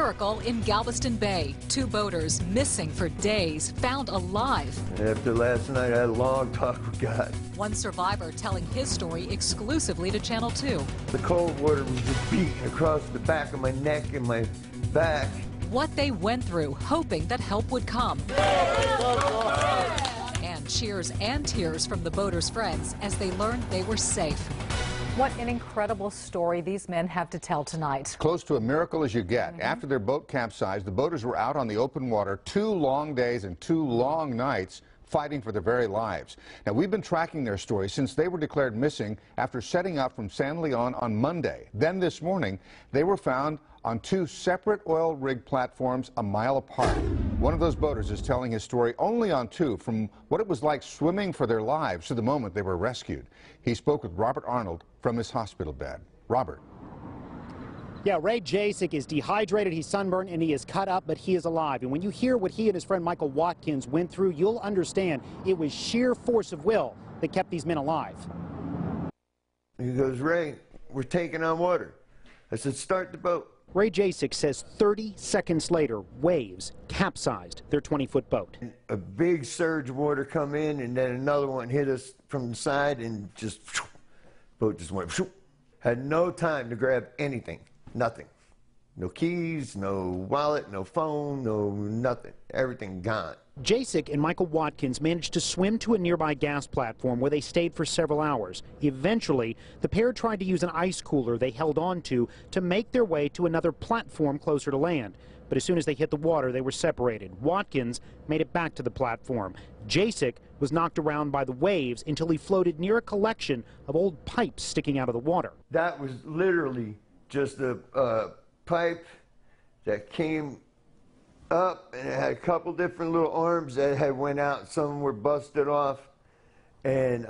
miracle in Galveston Bay. 2 boaters missing for days, found alive. After last night, I had a long talk with God. One survivor telling his story exclusively to Channel 2. The cold water was just beating across the back of my neck and my back. What they went through, hoping that help would come. And cheers and tears from the boaters' friends as they learned they were safe. What an incredible story these men have to tell tonight. Close to a miracle as you get. After their boat capsized, the boaters were out on the open water 2 long days and 2 long nights fighting for their very lives. Now, we've been tracking their story since they were declared missing after setting out from San Leon on Monday. Then this morning, they were found on 2 separate oil rig platforms a mile apart. One of those boaters is telling his story only on 2, from what it was like swimming for their lives to the moment they were rescued. He spoke with Robert Arnold from his hospital bed. Robert. Yeah, Ray Jasek is dehydrated, he's sunburned, and he is cut up, but he is alive. And when you hear what he and his friend Michael Watkins went through, you'll understand it was sheer force of will that kept these men alive. He goes, "Ray, we're taking on water." I said, "Start the boat." Ray Jasek says 30 seconds later, waves capsized their 20-foot boat. A big surge of water come in, and then another one hit us from the side, and just, boat just went, had no time to grab anything, nothing. No keys, no wallet, no phone, no nothing, everything gone. Jasek and Michael Watkins managed to swim to a nearby gas platform where they stayed for several hours. Eventually, the pair tried to use an ice cooler they held on to make their way to another platform closer to land. But as soon as they hit the water, they were separated. Watkins made it back to the platform. Jasek was knocked around by the waves until he floated near a collection of old pipes sticking out of the water. That was literally just a pipe that came up, and it had a couple different little arms that had went out. Some were busted off, and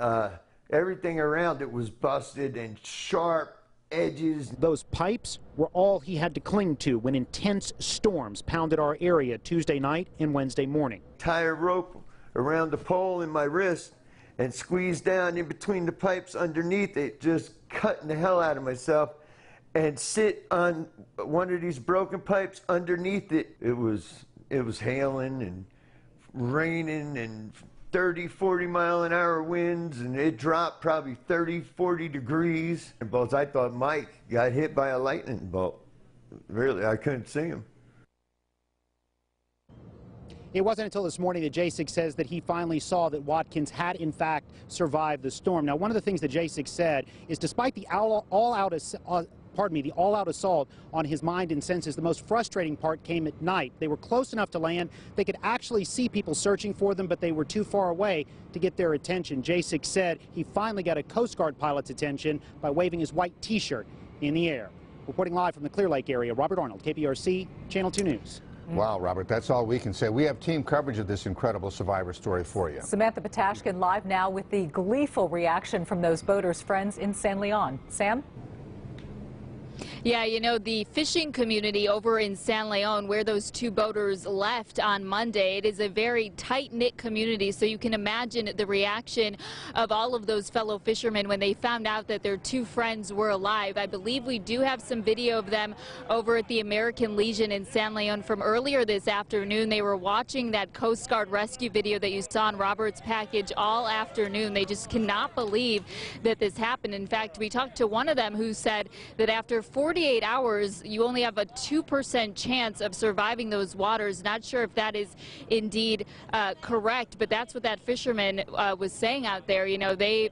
everything around it was busted and sharp edges. Those pipes were all he had to cling to when intense storms pounded our area Tuesday night and Wednesday morning. Tie a rope around the pole in my wrist and squeeze down in between the pipes underneath it, just cutting the hell out of myself, and sit on one of these broken pipes underneath it. It was hailing and raining and 30, 40 mile an hour winds, and it dropped probably 30, 40 degrees. And both, I thought Mike got hit by a lightning bolt. Really, I couldn't see him. It wasn't until this morning that Jasek says that he finally saw that Watkins had, in fact, survived the storm. Now, one of the things that Jasek said is despite the all-out assault on his mind and senses, the most frustrating part came at night. They were close enough to land. They could actually see people searching for them, but they were too far away to get their attention. Jasek said he finally got a Coast Guard pilot's attention by waving his white T-shirt in the air. Reporting live from the Clear Lake area, Robert Arnold, KPRC, Channel 2 News. Wow, Robert, that's all we can say. We have team coverage of this incredible survivor story for you. Samantha Patashkin live now with the gleeful reaction from those boaters' friends in San Leon. Sam? Yeah, you know, the fishing community over in San Leon, where those 2 boaters left on Monday, it is a very tight-knit community, so you can imagine the reaction of all of those fellow fishermen when they found out that their 2 friends were alive. I believe we do have some video of them over at the American Legion in San Leon from earlier this afternoon. They were watching that Coast Guard rescue video that you saw in Robert's package all afternoon. They just cannot believe that this happened. In fact, we talked to one of them who said that after 48 hours, you only have a 2% chance of surviving those waters. Not sure if that is indeed correct, but that's what that fisherman was saying out there. You know, they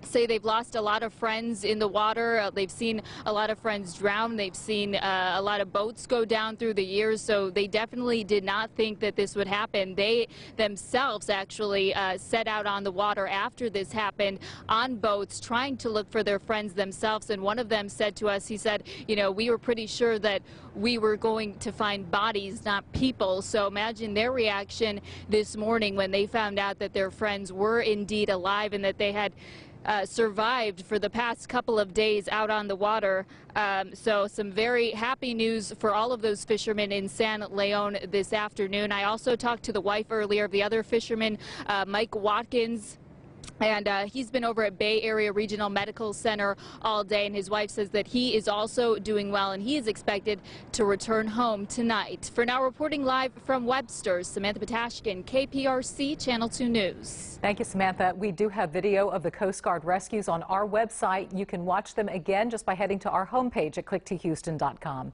say they've lost a lot of friends in the water. They've seen a lot of friends drown. They've seen a lot of boats go down through the years, so they definitely did not think that this would happen. They themselves actually set out on the water after this happened on boats trying to look for their friends themselves, and one of them said to us, he said, you know, we were pretty sure that we were going to find bodies, not people. So imagine their reaction this morning when they found out that their friends were indeed alive and that they had survived for the past couple of days out on the water. So some very happy news for all of those fishermen in San Leon this afternoon. I also talked to the wife earlier of the other fisherman, Mike Watkins. And he's been over at Bay Area Regional Medical Center all day, and his wife says that he is also doing well, and he is expected to return home tonight. For now, reporting live from Webster, Samantha Patashkin, KPRC Channel 2 News. Thank you, Samantha. We do have video of the Coast Guard rescues on our website. You can watch them again just by heading to our homepage at click2houston.com.